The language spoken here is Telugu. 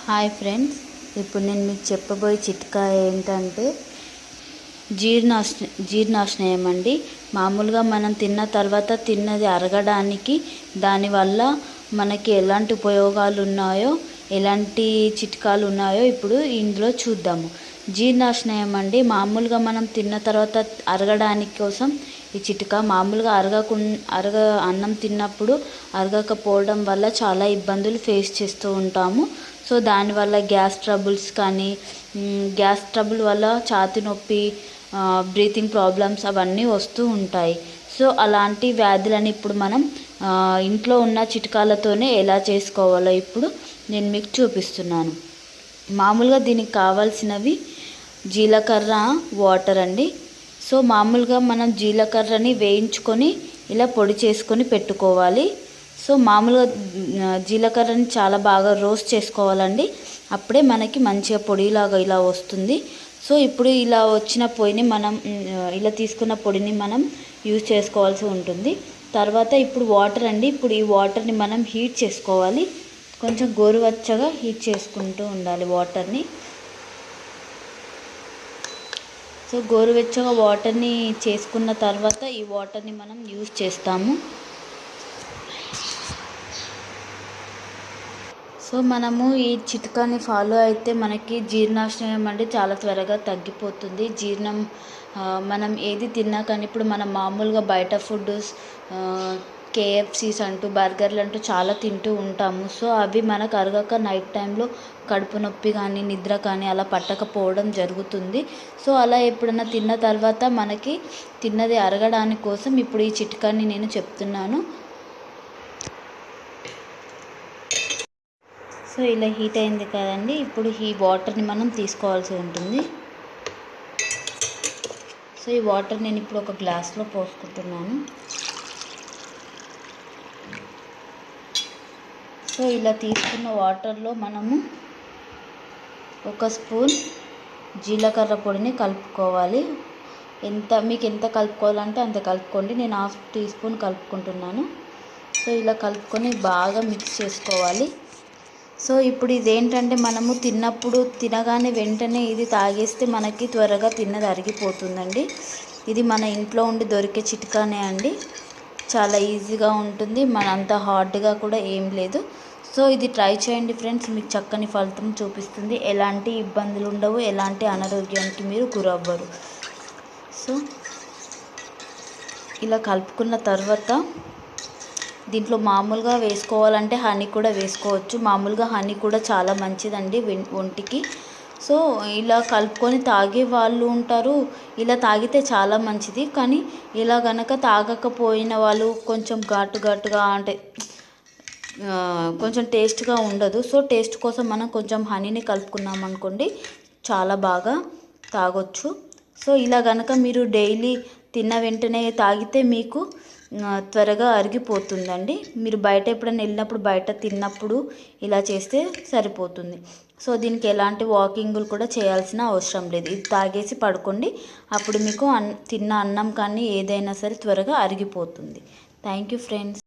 హాయ్ ఫ్రెండ్స్, ఇప్పుడు నేను మీకు చెప్పబోయే చిట్కా ఏంటంటే జీర్ణాశయం అండి. మామూలుగా మనం తిన్న తర్వాత తిన్నది అరగడానికి దానివల్ల మనకి ఎలాంటి ఉపయోగాలు ఉన్నాయో, ఎలాంటి చిట్కాలు ఉన్నాయో ఇప్పుడు ఇందులో చూద్దాము. జీర్ణాశయం అండి, మామూలుగా మనం తిన్న తర్వాత అరగడానికి కోసం ఈ చిట్కా. మామూలుగా అన్నం తిన్నప్పుడు అరగకపోవడం వల్ల చాలా ఇబ్బందులు ఫేస్ చేస్తూ ఉంటాము. సో దానివల్ల గ్యాస్ ట్రబుల్ వల్ల ఛాతీ నొప్పి, బ్రీతింగ్ ప్రాబ్లమ్స్ అవన్నీ వస్తూ ఉంటాయి. సో అలాంటి వ్యాధులని ఇప్పుడు మనం ఇంట్లో ఉన్న చిట్కాలతోనే ఎలా చేసుకోవాలో ఇప్పుడు నేను మీకు చూపిస్తున్నాను. మామూలుగా దీనికి కావాల్సినవి జీలకర్ర, వాటర్ అండి. సో మామూలుగా మనం జీలకర్రని వేయించుకొని ఇలా పొడి చేసుకొని పెట్టుకోవాలి. సో మామూలుగా జీలకర్రని చాలా బాగా రోస్ట్ చేసుకోవాలండి. అప్పుడే మనకి మంచిగా పొడిలాగా ఇలా వస్తుంది. సో ఇప్పుడు ఇలా వచ్చిన పొడిని ఇలా తీసుకున్న పొడిని మనం యూజ్ చేసుకోవాల్సి ఉంటుంది. తర్వాత ఇప్పుడు వాటర్ అండి. ఇప్పుడు ఈ వాటర్ని మనం హీట్ చేసుకోవాలి. కొంచెం గోరువెచ్చగా హీట్ చేసుకుంటూ ఉండాలి వాటర్ని. సో గోరువెచ్చగా వాటర్ని చేసుకున్న తర్వాత ఈ వాటర్ని మనం యూజ్ చేస్తాము. సో మనము ఈ చిట్కాని ఫాలో అయితే మనకి జీర్ణాశయం అంటే చాలా త్వరగా తగ్గిపోతుంది. మనం ఏది తిన్నా కానీ ఇప్పుడు మనం మామూలుగా బయట ఫుడ్ కేఎఫ్సీస్ అంటూ, బర్గర్లు అంటూ చాలా తింటూ ఉంటాము. సో అవి మనకు అరగక నైట్ టైంలో కడుపు నొప్పి కానీ, నిద్ర కానీ అలా పట్టకపోవడం జరుగుతుంది. సో అలా ఎప్పుడన్నా తిన్న తర్వాత మనకి తిన్నది అరగడానికి కోసం ఇప్పుడు ఈ చిట్కాని నేను చెప్తున్నాను. సో ఇలా హీట్ అయింది కదండి. ఇప్పుడు ఈ వాటర్ని మనం తీసుకోవాల్సి ఉంటుంది. సో ఈ వాటర్ నేను ఇప్పుడు ఒక గ్లాస్లో పోసుకుంటున్నాను. సో ఇలా తీసుకున్న వాటర్లో మనము ఒక స్పూన్ జీలకర్ర పొడిని కలుపుకోవాలి. మీకు ఎంత కలుపుకోవాలంటే అంత కలుపుకోండి. నేను 1/2 టీ స్పూన్ కలుపుకుంటున్నాను. సో ఇలా కలుపుకొని బాగా మిక్స్ చేసుకోవాలి. సో ఇప్పుడు ఇదేంటంటే మనము తినగానే వెంటనే ఇది తాగేస్తే మనకి త్వరగా తిన్నది అరిగిపోతుందండి. ఇది మన ఇంట్లో ఉండి దొరికే చిట్కానే అండి. చాలా ఈజీగా ఉంటుంది, అంత హార్డ్గా కూడా ఏం లేదు. సో ఇది ట్రై చేయండి ఫ్రెండ్స్, మీకు చక్కని ఫలితం చూపిస్తుంది. ఎలాంటి ఇబ్బందులు ఉండవు, ఎలాంటి అనారోగ్యానికి మీరు గురవ్వరు. సో ఇలా కలుపుకున్న తర్వాత దీంట్లో మామూలుగా వేసుకోవాలంటే హనీ కూడా వేసుకోవచ్చు. మామూలుగా హనీ కూడా చాలా మంచిదండి ఒంటికి. సో ఇలా కలుపుకొని తాగే వాళ్ళు ఉంటారు. ఇలా తాగితే చాలా మంచిది. కానీ ఇలా కనుక తాగకపోయిన వాళ్ళు కొంచెం ఘాటుగా అంటే కొంచెం టేస్ట్గా ఉండదు. సో టేస్ట్ కోసం మనం కొంచెం హనీని కలుపుకున్నాం అనుకోండి, చాలా బాగా తాగొచ్చు. సో ఇలా కనుక మీరు డైలీ తిన్న వెంటనే తాగితే మీకు త్వరగా అరిగిపోతుందండి. మీరు బయట ఎప్పుడైనా వెళ్ళినప్పుడు, బయట తిన్నప్పుడు ఇలా చేస్తే సరిపోతుంది. సో దీనికి ఎలాంటి వాకింగ్లు కూడా చేయాల్సిన అవసరం లేదు. ఇది తాగేసి పడుకోండి. అప్పుడు మీకు తిన్న అన్నం కానీ ఏదైనా సరే త్వరగా అరిగిపోతుంది. Thank you friends.